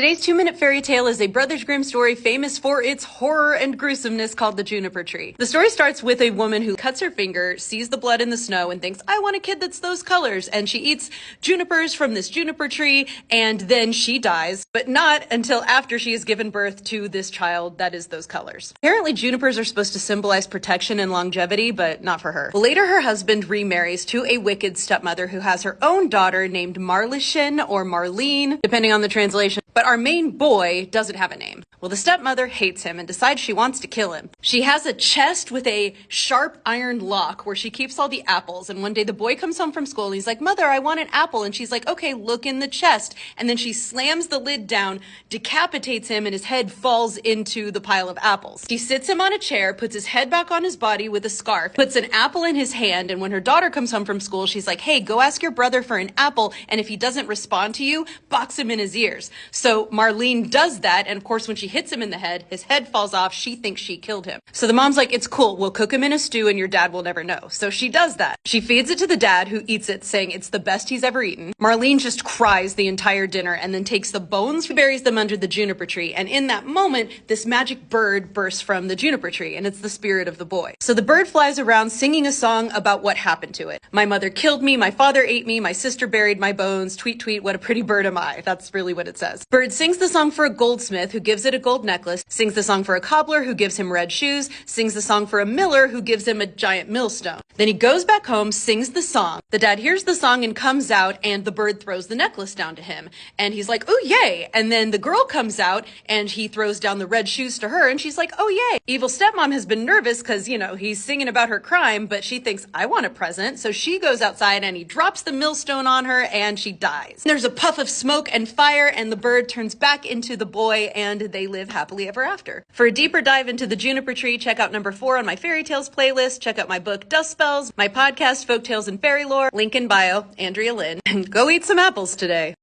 Today's 2-minute fairy tale is a Brothers Grimm story famous for its horror and gruesomeness called the Juniper Tree. The story starts with a woman who cuts her finger, sees the blood in the snow, and thinks, I want a kid that's those colors. And she eats junipers from this juniper tree, and then she dies, but not until after she has given birth to this child that is those colors. Apparently, junipers are supposed to symbolize protection and longevity, but not for her. Later, her husband remarries to a wicked stepmother who has her own daughter named Marlishin or Marlene, depending on the translation. But our main boy doesn't have a name. Well, the stepmother hates him and decides she wants to kill him. She has a chest with a sharp iron lock where she keeps all the apples. And one day the boy comes home from school and he's like, Mother, I want an apple. And she's like, okay, look in the chest. And then she slams the lid down, decapitates him, and his head falls into the pile of apples. She sits him on a chair, puts his head back on his body with a scarf, puts an apple in his hand. And when her daughter comes home from school, she's like, hey, go ask your brother for an apple. And if he doesn't respond to you, box him in his ears. So Marlene does that. And of course, when she hits him in the head, his head falls off. She thinks she killed him. So the mom's like, it's cool. We'll cook him in a stew and your dad will never know. So she does that. She feeds it to the dad, who eats it, saying it's the best he's ever eaten. Marlene just cries the entire dinner and then takes the bones, buries them under the juniper tree. And in that moment, this magic bird bursts from the juniper tree, and it's the spirit of the boy. So the bird flies around singing a song about what happened to it. My mother killed me. My father ate me. My sister buried my bones. Tweet, tweet, what a pretty bird am I. That's really what it says. Bird sings the song for a goldsmith, who gives it a gold necklace, sings the song for a cobbler, who gives him red shoes, sings the song for a miller, who gives him a giant millstone. Then he goes back home, sings the song. The dad hears the song and comes out, and the bird throws the necklace down to him. And he's like, oh, yay. And then the girl comes out, and he throws down the red shoes to her, and she's like, oh, yay. Evil stepmom has been nervous because, he's singing about her crime, but she thinks, I want a present. So she goes outside, and he drops the millstone on her, and she dies. There's a puff of smoke and fire, and the bird turns back into the boy, and they live happily ever after. For a deeper dive into the juniper tree, check out number 4 on my fairy tales playlist. Check out my book, Dust Spells, my podcast, Folk Tales and Fairy Lore, link in bio, Andrea Lynn, and go eat some apples today.